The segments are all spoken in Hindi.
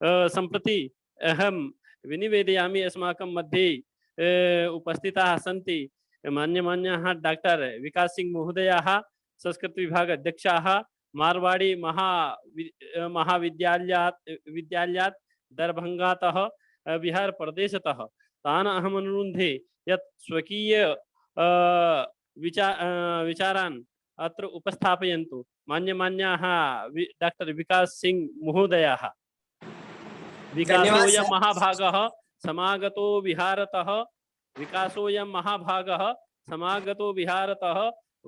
सम्प्रति अहं विनिवेदयामि अस्माकं मध्ये उपस्थिताः सन्ति मान्यमान्याः डॉक्टर विकास सिंह महोदयाः, संस्कृत विभाग अध्यक्षाः, मारवाड़ी महाविद्यालयात् दरभंगातः बिहार प्रदेशतः तान् अहम् अनुरुन्धे यत् स्वकीय विचारान् अत्र उपस्थापयन्तु। मान्यमान्याः डॉक्टर विकास सिंह महोदयाः। विकासोऽयं महाभागः समागतो विहारतः, विकासोऽयं महाभागः समागतो विहारतः,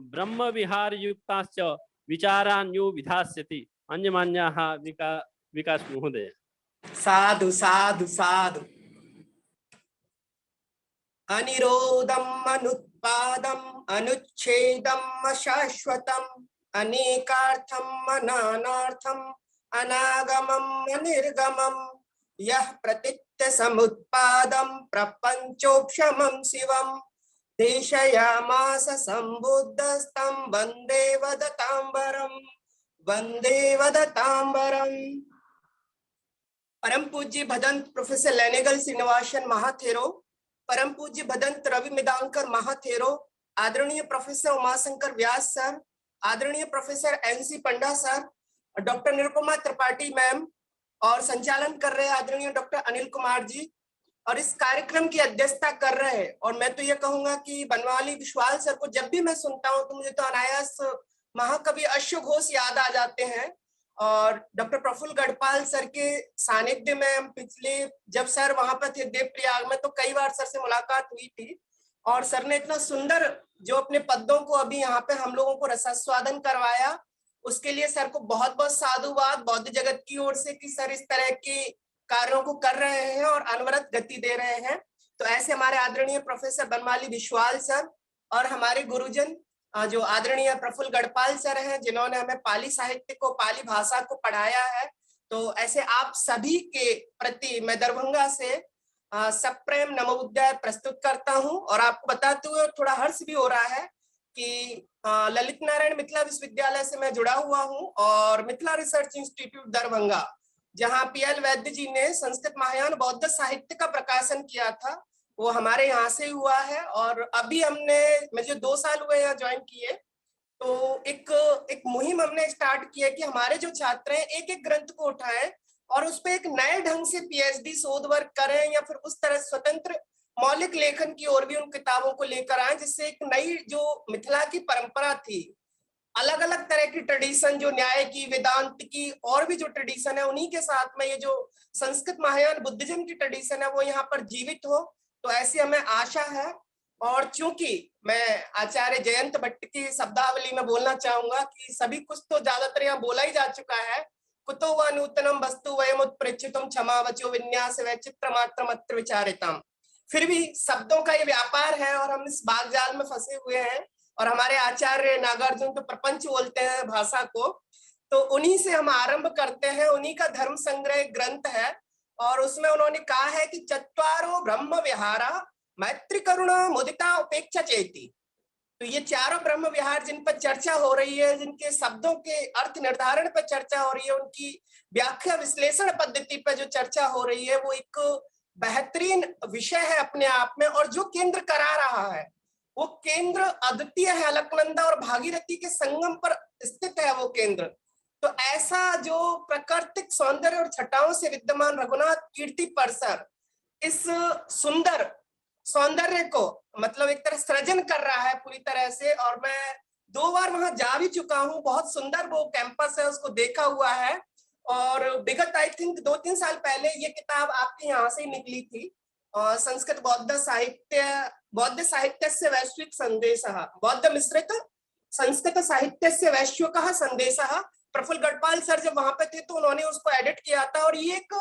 ब्रह्म विहार युक्ताश्च विचारान् यो विधास्यति। अन्यमान्याः विकास महोदय। साधु साधु साधु। अनिरोधम अनुत्पादम अनुच्छेदम अशाश्वतम अनेकार्थम अनानार्थम अनागमम अनिर्गमम यः प्रतीत्य समुत्पादम प्रपंचोपशमं शिवम देशयामास संबुद्धस्तं वंदे वदतांबरम। परम पूज्य भदंत प्रोफेसर लेनेगल श्रीनिवासन महाथेरो, परम पूज्य भदंत रवि मिदांकर महाथेरो, आदरणीय प्रोफेसर उमाशंकर व्यास सर, आदरणीय professor NC Panda sir, doctor Nirupama Tripathi ma'am और संचालन कर रहे आदरणीय डॉक्टर अनिल कुमार जी, और इस कार्यक्रम की अध्यक्षता कर रहे हैं। और मैं तो ये कहूंगा कि बनवाली विश्वाल सर को जब भी मैं सुनता हूँ तो मुझे तो अनायास महाकवि अश्वघोष याद आ जाते हैं। और डॉक्टर प्रफुल्ल गढ़पाल सर के सानिध्य में हम पिछले जब सर वहां पर थे देवप्रयाग में तो कई बार सर से मुलाकात हुई थी, और सर ने इतना सुंदर जो अपने पद्यों को अभी यहाँ पे हम लोगों को रसास्वादन करवाया, उसके लिए सर को बहुत बहुत साधुवाद बौद्ध जगत की ओर से कि सर इस तरह के कार्यों को कर रहे हैं और अनवरत गति दे रहे हैं। तो ऐसे हमारे आदरणीय प्रोफेसर बनवाली विश्वाल सर और हमारे गुरुजन जो आदरणीय प्रफुल्ल गढ़पाल सर हैं, जिन्होंने हमें पाली साहित्य को, पाली भाषा को पढ़ाया है, तो ऐसे आप सभी के प्रति मैं दरभंगा से सप्रेम नमोबुद्धाय प्रस्तुत करता हूं। और आपको बताते हुए थोड़ा हर्ष भी हो रहा है कि ललित नारायण मिथिला विश्वविद्यालय से मैं जुड़ा हुआ हूं, और मिथिला रिसर्च इंस्टीट्यूट दरभंगा, जहां पीएल वैद्य जी ने संस्कृत महायान बौद्ध साहित्य का प्रकाशन किया था, वो हमारे यहाँ से हुआ है। और अभी मुझे 2 साल हुए यहाँ ज्वाइन किए, तो एक मुहिम हमने स्टार्ट किया कि हमारे जो छात्र हैं एक एक ग्रंथ को उठाएं और उस पर एक नए ढंग से पीएचडी शोध वर्क करें, या फिर उस तरह स्वतंत्र मौलिक लेखन की ओर भी उन किताबों को लेकर आए, जिससे एक नई जो मिथिला की परंपरा थी, अलग अलग तरह की ट्रेडिशन, जो न्याय की, वेदांत की और भी जो ट्रेडिशन है, उन्हीं के साथ में ये जो संस्कृत महायान बुद्धिज्म की ट्रेडिशन है वो यहाँ पर जीवित हो। तो ऐसी हमें आशा है। और चूंकि मैं आचार्य जयंत भट्ट की शब्दावली में बोलना चाहूंगा कि सभी कुछ तो ज्यादातर यहाँ बोला ही जा चुका है, कुतो व नूतनम वस्तु वयम उत्प्रेक्षितुम क्षमा वचो विन्यास वैचित्र मात्र मत्र विचारितम। फिर भी शब्दों का ये व्यापार है और हम इस बागजाल में फंसे हुए हैं, और हमारे आचार्य नागार्जुन तो प्रपंच बोलते हैं भाषा को, तो उन्हीं से हम आरंभ करते हैं। उन्हीं का धर्म संग्रह ग्रंथ है, और उसमें उन्होंने कहा है कि चत्वारो ब्रह्म विहारा मैत्री करुणा मुदिता उपेक्षा चेती। तो ये चारों ब्रह्म विहार जिन पर चर्चा हो रही है, जिनके शब्दों के अर्थ निर्धारण पर चर्चा हो रही है, उनकी व्याख्या विश्लेषण पद्धति पर जो चर्चा हो रही है, वो एक बेहतरीन विषय है अपने आप में। और जो केंद्र करा रहा है वो केंद्र अद्वितीय है, अलकनंदा और भागीरथी के संगम पर स्थित है वो केंद्र। तो ऐसा जो प्राकृतिक सौंदर्य और छटाओं से विद्यमान रघुनाथ कीर्ति परिसर इस सुंदर सौंदर्य को मतलब एक तरह सृजन कर रहा है पूरी तरह से। और मैं 2 बार वहां जा भी चुका हूँ, बहुत सुंदर वो कैंपस है, उसको देखा हुआ है। और विगत आई थिंक 2-3 साल पहले ये किताब आपके यहाँ से ही निकली थी, संस्कृत बौद्ध साहित्य से वैश्विक संदेशः, बौद्ध मिश्रित संस्कृत साहित्य से वैश्विक संदेशः। प्रफुल्ल गढ़पाल सर जब वहां पे थे तो उन्होंने उसको एडिट किया था। और ये एक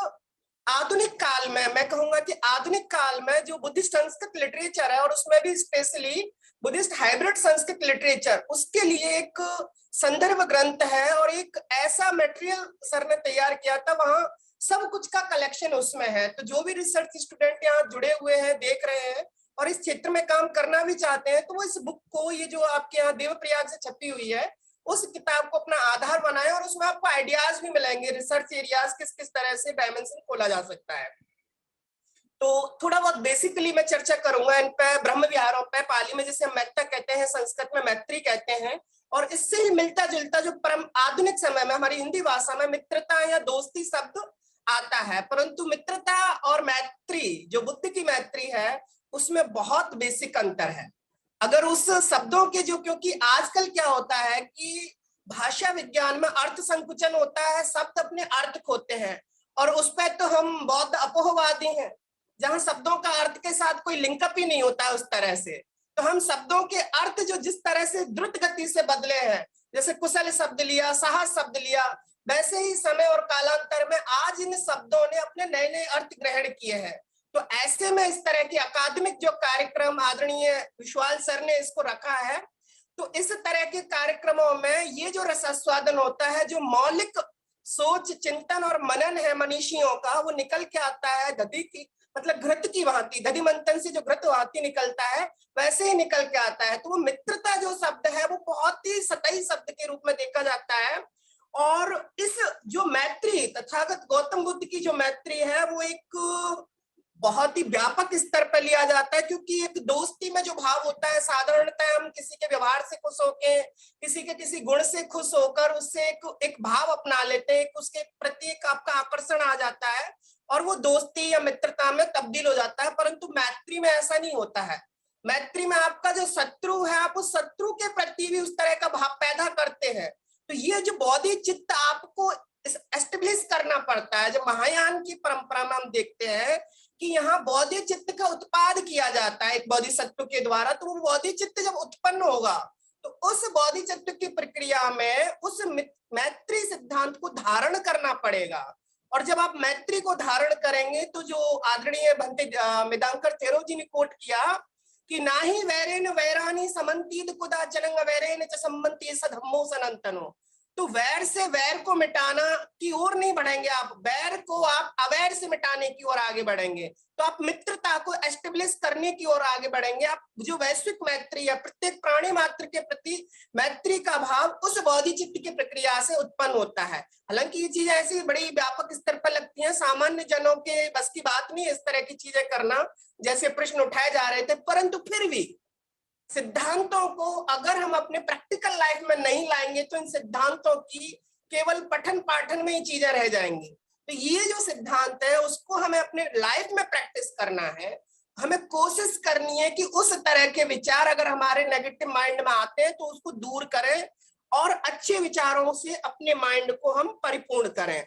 आधुनिक काल में, मैं कहूंगा कि आधुनिक काल में जो बुद्धिस्ट संस्कृत लिटरेचर है, और उसमें भी specially Buddhist hybrid Sanskrit literature, उसके लिए एक संदर्भ ग्रंथ है। और एक ऐसा मटेरियल सर ने तैयार किया था, वहां सब कुछ का कलेक्शन उसमें है। तो जो भी रिसर्च स्टूडेंट यहाँ जुड़े हुए हैं, देख रहे हैं और इस क्षेत्र में काम करना भी चाहते हैं, तो वो इस बुक को, ये जो आपके यहाँ देवप्रयाग से छपी हुई है, उस किताब को अपना आधार बनाएं और उसमें आपको आइडियाज भी मिलेंगे, रिसर्च एरियाज किस किस तरह से डायमेंशन खोला जा सकता है। तो थोड़ा बहुत बेसिकली मैं चर्चा करूंगा इन पे, ब्रह्म विहारों पे, पाली में जिसे हम मैत्ता कहते हैं, संस्कृत में मैत्री कहते हैं, और इससे ही मिलता जुलता जो परम आधुनिक समय में हमारी हिंदी भाषा में मित्रता या दोस्ती शब्द आता है, परंतु मित्रता और मैत्री, जो बुद्ध की मैत्री है, उसमें बहुत बेसिक अंतर है। अगर उस शब्दों के जो, क्योंकि आजकल क्या होता है कि भाषा विज्ञान में अर्थ संकुचन होता है, शब्द अपने अर्थ खोते हैं, और उस पर तो हम बौद्ध अपोहवादी हैं, जहां शब्दों का अर्थ के साथ कोई लिंकअप ही नहीं होता है उस तरह से। तो हम शब्दों के अर्थ जो जिस तरह से द्रुत गति से बदले हैं, जैसे कुशल शब्द लिया, साहस शब्द लिया, वैसे ही समय और कालांतर में आज इन शब्दों ने अपने नए नए अर्थ ग्रहण किए हैं। तो ऐसे में इस तरह की अकादमिक जो कार्यक्रम आदरणीय विश्वाल सर ने इसको रखा है, तो इस तरह के कार्यक्रमों में ये जो रसास्वादन होता है, जो मौलिक सोच, चिंतन और मनन है मनीषियों का, वो निकल के आता है दधि की, मतलब घृत की भांति, दधि मंथन से जो घृत भांति निकलता है वैसे ही निकल के आता है। तो वो मित्रता जो शब्द है वो बहुत ही सतही शब्द के रूप में देखा जाता है, और इस जो मैत्री, तथागत गौतम बुद्ध की जो मैत्री है, वो एक बहुत ही व्यापक स्तर पर लिया जाता है, क्योंकि एक दोस्ती में जो भाव होता है, साधारणतः हम किसी के व्यवहार से खुश होके, किसी के किसी गुण से खुश होकर उससे एक भाव अपना लेते हैं, उसके प्रति एक आपका आकर्षण आ जाता है और वो दोस्ती या मित्रता में तब्दील हो जाता है। परंतु मैत्री में ऐसा नहीं होता है। मैत्री में आपका जो शत्रु है, आप उस शत्रु के प्रति भी उस तरह का भाव पैदा करते हैं। तो ये जो बौद्धिक चित्त आपको एस्टेब्लिश करना पड़ता है। जब महायान की परंपरा में हम देखते हैं कि यहाँ बौद्धिक चित्त का उत्पाद किया जाता है एक बोधिसत्व के द्वारा, तो वो बौद्धिक चित्त जब उत्पन्न होगा तो उस बौद्धिक चित्त की प्रक्रिया में उस मैत्री सिद्धांत को धारण करना पड़ेगा। और जब आप मैत्री को धारण करेंगे तो जो आदरणीय भंते मिदांकर थेरो जी ने कोट किया कि ना ही वैरेन वैरानी समन्तीत कुदा चनंग वैरेन च सम्मति सधम्मो सनंतनो। तो वैर से वैर को मिटाना की ओर नहीं बढ़ेंगे आप, वैर को आप अवैर से मिटाने की ओर आगे बढ़ेंगे। तो आप मित्रता को एस्टेब्लिश करने की ओर आगे बढ़ेंगे। आप जो वैश्विक मैत्री या प्रत्येक प्राणी मात्र के प्रति मैत्री का भाव उस बौद्धिक चित्त की प्रक्रिया से उत्पन्न होता है। हालांकि ये चीजें ऐसी बड़ी व्यापक स्तर पर लगती हैं, सामान्य जनों के बस की बात नहीं इस तरह की चीजें करना जैसे प्रश्न उठाए जा रहे थे, परंतु फिर भी सिद्धांतों को अगर हम अपने प्रैक्टिकल लाइफ में नहीं लाएंगे तो इन सिद्धांतों की केवल पठन पाठन में ही चीजें रह जाएंगी। तो ये जो सिद्धांत है उसको हमें अपने लाइफ में प्रैक्टिस करना है। हमें कोशिश करनी है कि उस तरह के विचार अगर हमारे नेगेटिव माइंड में आते हैं तो उसको दूर करें और अच्छे विचारों से अपने माइंड को हम परिपूर्ण करें।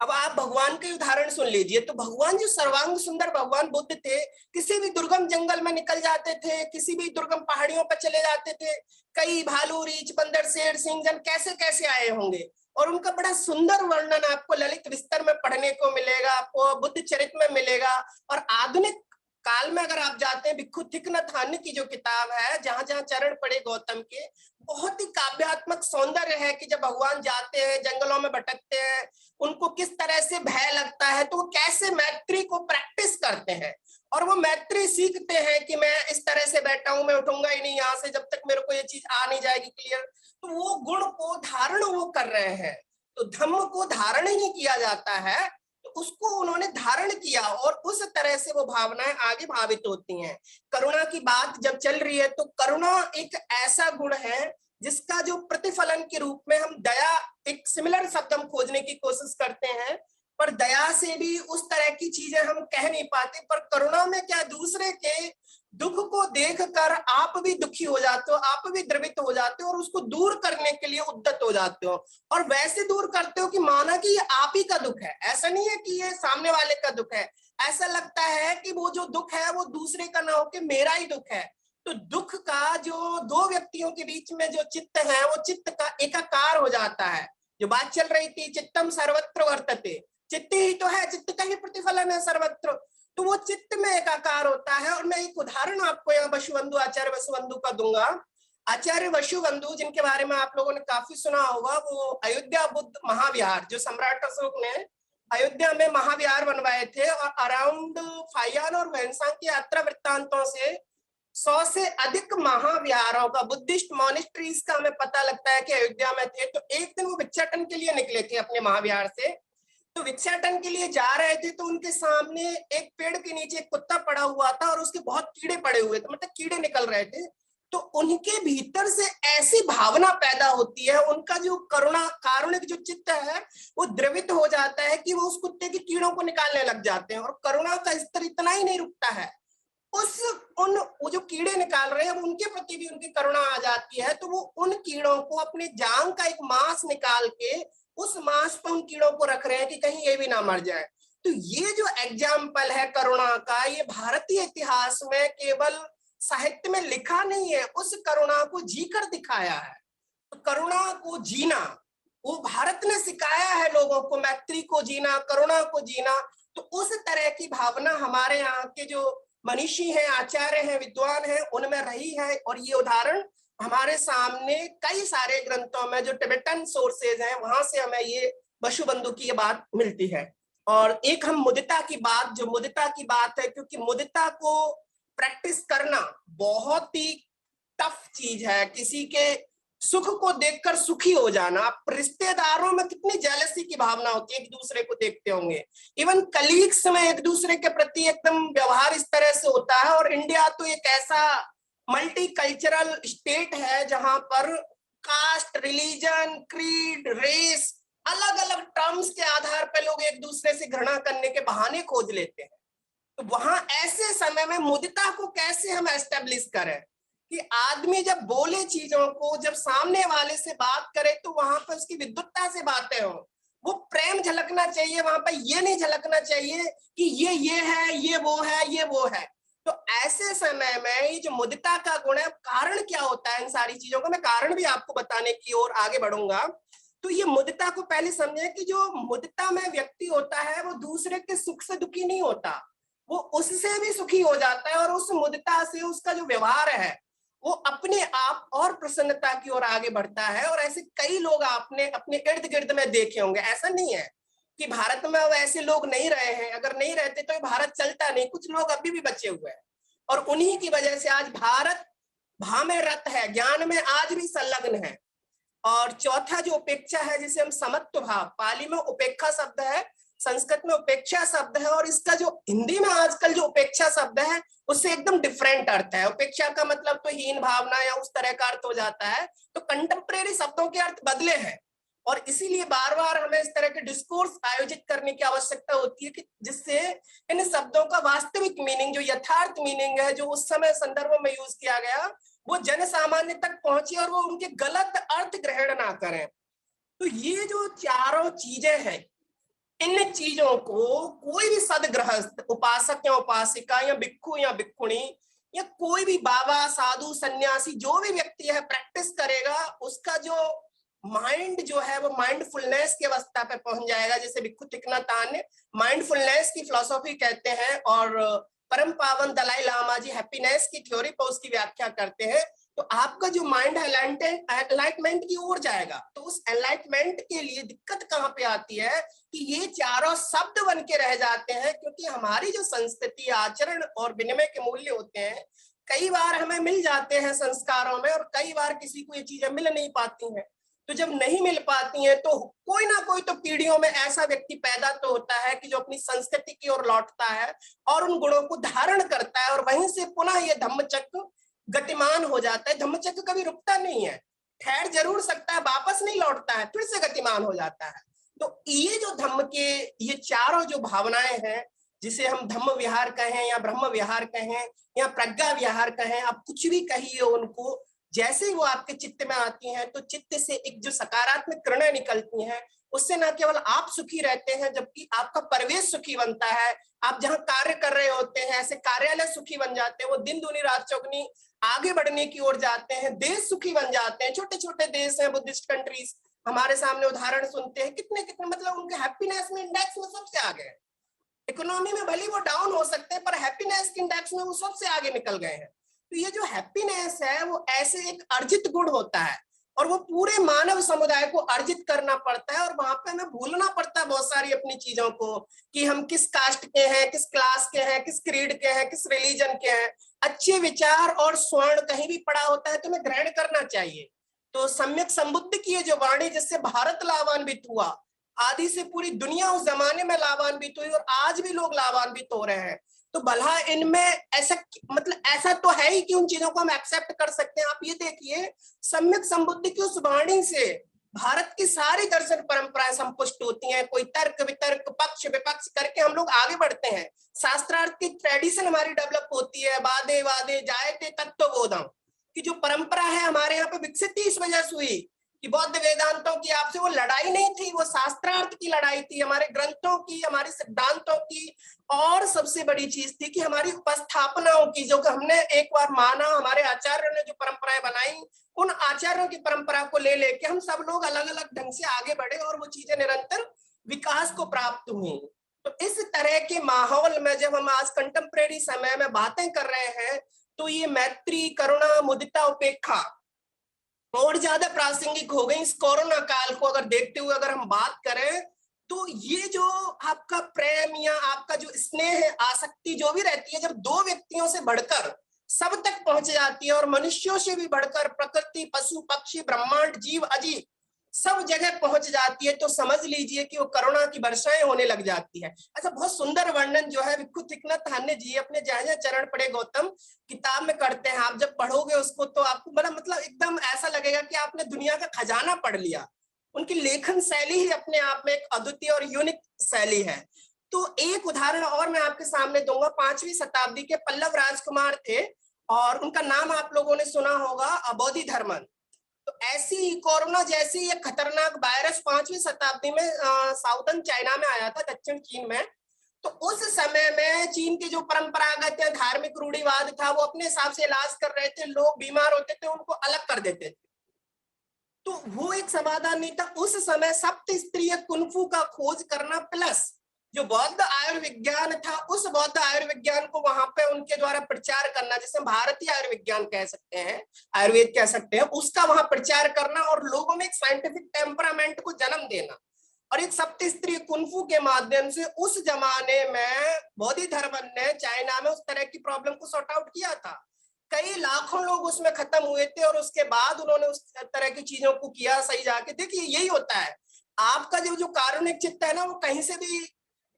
अब आप भगवान के उदाहरण सुन लीजिए, तो भगवान जो सर्वांग सुंदर भगवान बुद्ध थे, किसी भी दुर्गम जंगल में निकल जाते थे, किसी भी दुर्गम पहाड़ियों पर चले जाते थे। कई भालू, रीछ, बंदर, शेर, सिंह जन कैसे कैसे आए होंगे, और उनका बड़ा सुंदर वर्णन आपको ललित विस्तर में पढ़ने को मिलेगा, आपको बुद्ध चरित्र में मिलेगा। और आधुनिक काल में अगर आप जाते हैं, भिक्खु थिक नथ हन की जो किताब है, जहां जहां चरण पड़े गौतम के, बहुत ही काव्यात्मक सौंदर्य है कि जब भगवान जाते हैं, जंगलों में भटकते हैं, उनको किस तरह से भय लगता है, तो वो कैसे मैत्री को प्रैक्टिस करते हैं और वो मैत्री सीखते हैं कि मैं इस तरह से बैठा हूं, मैं उठूंगा ही नहीं यहाँ से जब तक मेरे को ये चीज आ नहीं जाएगी क्लियर। तो वो गुण को धारण वो कर रहे हैं। तो धम्म को धारण ही किया जाता है, तो उसको उन्होंने धारण किया और उस तरह से वो भावनाएं आगे भावित होती हैं। करुणा की बात जब चल रही है, तो करुणा एक ऐसा गुण है जिसका जो प्रतिफलन के रूप में हम दया, एक सिमिलर शब्द हम खोजने की कोशिश करते हैं, पर दया से भी उस तरह की चीजें हम कह नहीं पाते। पर करुणा में क्या, दूसरे के दुख को देखकर आप भी दुखी हो जाते हो, आप भी द्रवित हो जाते हो और उसको दूर करने के लिए उद्यत हो जाते हो। और वैसे दूर करते हो कि माना कि ये आप ही का दुख है, ऐसा नहीं है कि ये सामने वाले का दुख है। ऐसा लगता है कि वो जो दुख है वो दूसरे का ना होके मेरा ही दुख है। तो दुख का जो दो व्यक्तियों के बीच में जो चित्त है, वो चित्त का एकाकार हो जाता है। जो बात चल रही थी, चित्तम सर्वत्र वर्तते, चित्त ही तो है, चित्त का ही प्रतिफलन है सर्वत्र। तो वो चित्त में एकाकार होता है। और मैं एक उदाहरण आपको यहाँ वसुबंधु, आचार्य वसुबंधु का दूंगा। आचार्य वसुबंधु, जिनके बारे में आप लोगों ने काफी सुना होगा, वो अयोध्या बुद्ध महाविहार, जो सम्राट अशोक ने अयोध्या में महाविहार बनवाए थे, और अराउंड फाहियान और वैनसांग की यात्रा वृत्तांतों से 100 से अधिक महाविहारों का, बुद्धिस्ट मॉनेस्ट्रीज का हमें पता लगता है कि अयोध्या में थे। तो एक दिन वो भिक्षाटन के लिए निकले थे अपने महाविहार से। तो भिक्षाटन के लिए जा रहे थे तो उनके सामने एक पेड़ के नीचे एक कुत्ता पड़ा हुआ था और उसके बहुत कीड़े पड़े हुए थे, मतलब कीड़े निकल रहे थे। तो उनके भीतर से ऐसी भावना पैदा होती है, उनका जो करुणा कारुणिक जो चित्त है वो द्रवित हो जाता है कि वो उस कुत्ते के कीड़ों को निकालने लग जाते हैं। और करुणा का स्तर इतना ही नहीं रुकता है, वो जो कीड़े निकाल रहे हैं उनके प्रति भी उनकी करुणा आ जाती है। तो वो उन कीड़ों को अपने जांग का एक मांस निकाल के उस मांस पर उन कीड़ों को रख रहे हैं कि कहीं ये भी ना मर जाए। तो ये जो एग्जाम्पल है करुणा का, ये भारतीय इतिहास में केवल साहित्य में लिखा नहीं है, उस करुणा को जीकर दिखाया है। तो करुणा को जीना वो भारत ने सिखाया है लोगों को, मैत्री को जीना, करुणा को जीना। तो उस तरह की भावना हमारे यहाँ के जो मनीषी हैं, आचार्य हैं, विद्वान हैं, उनमें रही है। और ये उदाहरण हमारे सामने कई सारे ग्रंथों में जो टिबेटन सोर्सेज हैं वहां से हमें ये वसुबंधु की ये बात मिलती है। और एक हम मुदिता की बात, जो मुदिता की बात है, क्योंकि मुदिता को प्रैक्टिस करना बहुत ही टफ चीज है। किसी के सुख को देखकर सुखी हो जाना, आप रिश्तेदारों में कितनी जेलसी की भावना होती है, एक दूसरे को देखते होंगे। इवन कलीग्स में एक दूसरे के प्रति एकदम व्यवहार इस तरह से होता है। और इंडिया तो एक ऐसा मल्टी कल्चरल स्टेट है जहां पर कास्ट, रिलीजन, क्रीड, रेस, अलग अलग टर्म्स के आधार पर लोग एक दूसरे से घृणा करने के बहाने खोज लेते हैं। तो वहां ऐसे समय में मुदिता को कैसे हम एस्टेब्लिश करें कि आदमी जब बोले चीजों को, जब सामने वाले से बात करे तो वहां पर उसकी विद्वत्ता से बातें हो, वो प्रेम झलकना चाहिए वहां पर, ये नहीं झलकना चाहिए कि ये है, ये वो है, ये वो है। तो ऐसे समय में ये जो मुदिता का गुण है, कारण क्या होता है इन सारी चीजों का, मैं कारण भी आपको बताने की ओर आगे बढ़ूंगा। तो ये मुदिता को पहले समझे कि जो मुदिता में व्यक्ति होता है वो दूसरे के सुख से दुखी नहीं होता, वो उससे भी सुखी हो जाता है। और उस मुदिता से उसका जो व्यवहार है वो अपने आप और प्रसन्नता की ओर आगे बढ़ता है। और ऐसे कई लोग आपने अपने इर्द गिर्द में देखे होंगे। ऐसा नहीं है कि भारत में अब ऐसे लोग नहीं रहे हैं, अगर नहीं रहते तो भारत चलता नहीं, कुछ लोग अभी भी बचे हुए हैं। और उन्हीं की वजह से आज भारत भा में रत है, ज्ञान में आज भी संलग्न है। और चौथा जो उपेक्षा है, जिसे हम समत्व भाव, पाली में उपेक्षा शब्द है, संस्कृत में उपेक्षा शब्द है, और इसका जो हिंदी में आजकल जो उपेक्षा शब्द है उससे एकदम डिफरेंट अर्थ है। उपेक्षा का मतलब तो हीन भावना या उस तरह का अर्थ हो जाता है। तो कंटेम्प्रेरी शब्दों के अर्थ बदले हैं और इसीलिए बार बार हमें इस तरह के डिस्कोर्स आयोजित करने की आवश्यकता होती है कि जिससे इन शब्दों का वास्तविक मीनिंग, जो यथार्थ मीनिंग है, जो उस समय संदर्भ में यूज किया गया, वो जन सामान्य तक पहुंचे और वो उनके गलत अर्थ ग्रहण ना करें। तो ये जो चारों चीजें हैं, इन चीजों को कोई भी सदगृहस्थ, उपासक या उपासिका या भिक्षु या भिक्षुणी या कोई भी बाबा, साधु, सन्यासी, जो भी व्यक्ति है प्रैक्टिस करेगा, उसका जो माइंड जो है वो माइंडफुलनेस की अवस्था पे पहुंच जाएगा, जिसे भिक्षु थीक नत थान माइंडफुलनेस की फिलॉसफी कहते हैं। और परम पावन दलाई लामा जी हैप्पीनेस की थ्योरी पर उसकी व्याख्या करते हैं। तो आपका जो माइंड है एनलाइटमेंट की ओर जाएगा। तो उस एनलाइटमेंट के लिए दिक्कत कहाँ पे आती है कि ये चारों शब्द बन के रह जाते हैं, क्योंकि हमारी जो संस्कृति, आचरण और विनिमय के मूल्य होते हैं कई बार हमें मिल जाते हैं संस्कारों में, और कई बार किसी को ये चीजें मिल नहीं पाती हैं। तो जब नहीं मिल पाती हैं तो कोई ना कोई तो पीढ़ियों में ऐसा व्यक्ति पैदा तो होता है कि जो अपनी संस्कृति की ओर लौटता है और उन गुणों को धारण करता है, और वहीं से पुनः ये धम्मचक्र गतिमान हो जाता है। धम्मचक्र कभी रुकता नहीं है, ठहर जरूर सकता है, वापस नहीं लौटता है, फिर से गतिमान हो जाता है। तो ये जो धम्म के ये चारों जो भावनाएं हैं, जिसे हम धम्म विहार कहें या ब्रह्म विहार कहें या प्रज्ञा विहार कहें, आप कुछ भी कहिए उनको, जैसे ही वो आपके चित्त में आती हैं तो चित्त से एक जो सकारात्मक किरणें निकलती हैं, उससे न केवल आप सुखी रहते हैं जबकि आपका परिवेश सुखी बनता है। आप जहां कार्य कर रहे होते हैं ऐसे कार्यालय सुखी बन जाते हैं, वो दिन दूनी रात चौगुनी आगे बढ़ने की ओर जाते हैं, देश सुखी बन जाते हैं। छोटे छोटे देश हैं, बुद्धिस्ट कंट्रीज, हमारे सामने उदाहरण सुनते हैं, कितने कितने मतलब उनके हैप्पीनेस में इंडेक्स में सबसे आगे हैं। इकोनॉमी में भले वो डाउन हो सकते हैं पर हैप्पीनेस के इंडेक्स में वो सबसे आगे निकल गए हैं। तो ये जो हैप्पीनेस है वो ऐसे एक अर्जित गुण होता है, और वो पूरे मानव समुदाय को अर्जित करना पड़ता है, और वहां पे हमें भूलना पड़ता है बहुत सारी अपनी चीजों को, कि हम किस कास्ट के हैं, किस क्लास के हैं, किस क्रीड के हैं, किस रिलीजन के हैं। अच्छे विचार और स्वर्ण कहीं भी पड़ा होता है तो हमें ग्रहण करना चाहिए। तो सम्यक संबुद्ध की ये जो वाणी, जिससे भारत लाभान्वित हुआ, आदि से पूरी दुनिया उस जमाने में लाभान्वित हुई, और आज भी लोग लाभान्वित हो रहे हैं। तो भला इनमें ऐसा, मतलब ऐसा तो है ही कि उन चीजों को हम एक्सेप्ट कर सकते हैं। आप ये देखिए, सम्यक संबुद्ध की उस वाणी से भारत की सारी दर्शन परंपराएं संपुष्ट होती हैं। कोई तर्क वितर्क पक्ष विपक्ष करके हम लोग आगे बढ़ते हैं। शास्त्रार्थ की ट्रेडिशन हमारी डेवलप होती है। वादे वादे जायते तत्वबोधम की जो परंपरा है हमारे यहाँ पे विकसित ही इस वजह से हुई कि बौद्ध वेदांतों की आपसे वो लड़ाई नहीं थी, वो शास्त्रार्थ की लड़ाई थी, हमारे ग्रंथों की, हमारे सिद्धांतों की। और सबसे बड़ी चीज थी कि हमारी उपस्थापनाओं की, जो हमने एक बार माना, हमारे आचार्यों ने जो परंपराएं बनाई, उन आचार्यों की परंपरा को ले लेके हम सब लोग अलग अलग ढंग से आगे बढ़े, और वो चीजें निरंतर विकास को प्राप्त हुई। तो इस तरह के माहौल में जब हम आज कंटेम्प्रेरी समय में बातें कर रहे हैं, तो ये मैत्री, करुणा, मुदिता, उपेक्षा और ज्यादा प्रासंगिक हो गई। इस कोरोना काल को अगर देखते हुए अगर हम बात करें, तो ये जो आपका प्रेम या आपका जो स्नेह है, आसक्ति जो भी रहती है, जब दो व्यक्तियों से बढ़कर सब तक पहुंच जाती है, और मनुष्यों से भी बढ़कर प्रकृति, पशु पक्षी, ब्रह्मांड, जीव अजीव सब जगह पहुंच जाती है, तो समझ लीजिए कि वो करुणा की वर्षाएं होने लग जाती है। अच्छा, बहुत सुंदर वर्णन जो है भिक्खु थिकनथ धान्य जी अपने जय चरण पड़े गौतम किताब में करते हैं। आप जब पढ़ोगे उसको तो आपको बड़ा मतलब एकदम ऐसा लगेगा कि आपने दुनिया का खजाना पढ़ लिया। उनकी लेखन शैली ही अपने आप में एक अद्वितीय और यूनिक शैली है। तो एक उदाहरण और मैं आपके सामने दूंगा। 5वीं शताब्दी के पल्लव राजकुमार थे, और उनका नाम आप लोगों ने सुना होगा, बोधिधर्मन। तो ऐसी ही कोरोना जैसी एक खतरनाक वायरस 5वीं शताब्दी में साउदर्न चाइना में आया था, दक्षिण चीन में। तो उस समय में चीन के जो परंपरागत धार्मिक रूढ़िवाद था, वो अपने हिसाब से इलाज कर रहे थे। लोग बीमार होते थे उनको अलग कर देते थे, तो वो एक समाधान नहीं था। उस समय सप्त स्तरीय कुंफू का खोज करना प्लस जो बौद्ध आयुर्विज्ञान था, उस बौद्ध आयुर्विज्ञान को वहां पे उनके द्वारा प्रचार करना, जिसे भारतीय आयुर्विज्ञान कह सकते हैं, आयुर्वेद कह सकते हैं, उसका वहां प्रचार करना और लोगों में एक साइंटिफिक टेम्परामेंट को जन्म देना, और एक सप्त स्तरीय कुंफू के माध्यम से उस जमाने में बोधिधर्मन ने चाइना में उस तरह की प्रॉब्लम को सॉर्ट आउट किया था। कई लाखों लोग उसमें खत्म हुए थे, और उसके बाद उन्होंने उस तरह की चीजों को किया सही जाके। देखिए, यही होता है, आपका जो कारुणिक चित्त है ना, वो कहीं से भी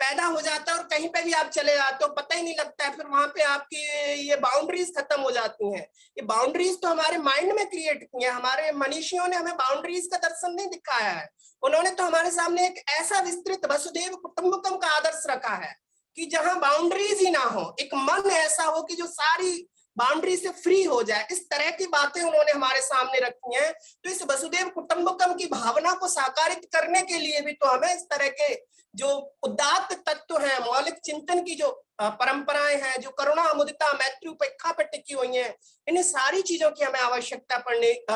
पैदा हो जाता है, और कहीं पे भी आप चले जाते हो, पता ही नहीं लगता है। फिर वहां पे आपकी ये बाउंड्रीज खत्म हो जाती हैं। ये बाउंड्रीज तो हमारे माइंड में क्रिएट की है। हमारे मनीषियों ने हमें बाउंड्रीज का दर्शन नहीं दिखाया है। उन्होंने तो हमारे सामने एक ऐसा विस्तृत वसुधैव कुटुंबकम का आदर्श रखा है कि जहां बाउंड्रीज ही ना हो, एक मन ऐसा हो कि जो सारी बाउंड्री से फ्री हो जाए। इस तरह की बातें उन्होंने हमारे सामने रखी हैं। तो इस वसुधैव कुटुंबकम की भावना को साकारित करने के लिए भी तो हमें इस तरह के जो उदात्त तत्व हैं, मौलिक चिंतन की जो परंपराएं हैं, जो करुणा, मुदिता, मैत्री, उपेक्षा पर टिकी हुई हैं, इन सारी चीजों की हमें आवश्यकता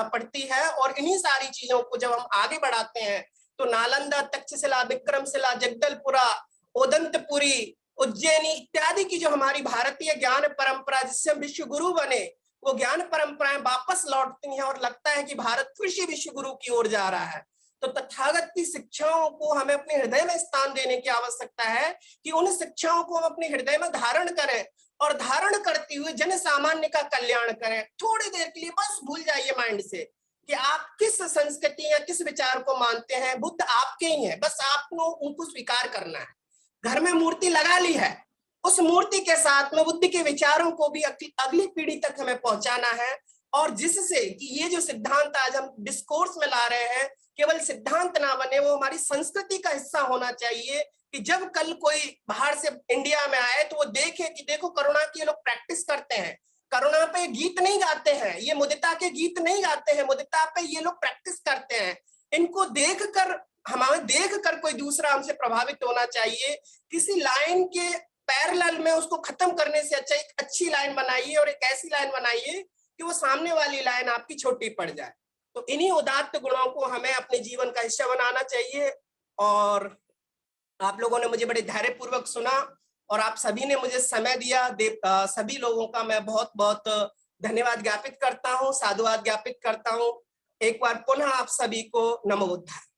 पड़ती है। और इन्हीं सारी चीजों को जब हम आगे बढ़ाते हैं, तो नालंदा, तक्षशिला, विक्रमशिला, जगदलपुरा, ओदंतपुरी, उज्जैनी इत्यादि की जो हमारी भारतीय ज्ञान परंपरा, जिससे हम विश्व गुरु बने, वो ज्ञान परंपराएं वापस लौटती हैं, और लगता है कि भारत फिर से विश्व गुरु की ओर जा रहा है। तो तथागत की शिक्षाओं को हमें अपने हृदय में स्थान देने की आवश्यकता है, कि उन शिक्षाओं को हम अपने हृदय में धारण करें, और धारण करते हुए जन सामान्य का कल्याण करें। थोड़ी देर के लिए बस भूल जाइए माइंड से कि आप किस संस्कृति या किस विचार को मानते हैं। बुद्ध आपके ही हैं, बस आपको उनको स्वीकार करना है। घर में मूर्ति लगा ली है, उस मूर्ति के साथ में बुद्ध के विचारों को भी अगली पीढ़ी तक हमें पहुंचाना है। और जिससे कि ये जो सिद्धांत आज हम डिस्कोर्स में ला रहे हैं, केवल सिद्धांत ना बने, वो हमारी संस्कृति का हिस्सा होना चाहिए। कि जब कल कोई बाहर से इंडिया में आए, तो वो देखे कि देखो करुणा की ये लोग प्रैक्टिस करते हैं, करुणा पे गीत नहीं गाते हैं, ये मुदिता के गीत नहीं गाते हैं, मुदिता पे ये लोग प्रैक्टिस करते हैं। इनको देखकर, हमें देखकर कोई दूसरा हमसे प्रभावित होना चाहिए। किसी लाइन के पैरेलल में उसको खत्म करने से अच्छा एक अच्छी लाइन बनाइए, और एक ऐसी लाइन बनाइए कि वो सामने वाली लाइन आपकी छोटी पड़ जाए। तो इन्हीं उदात्त गुणों को हमें अपने जीवन का हिस्सा बनाना चाहिए। और आप लोगों ने मुझे बड़े धैर्यपूर्वक सुना, और आप सभी ने मुझे समय दिया। सभी लोगों का मैं बहुत बहुत धन्यवाद ज्ञापित करता हूँ, साधुवाद ज्ञापित करता हूँ। एक बार पुनः आप सभी को नमो बुद्धाय।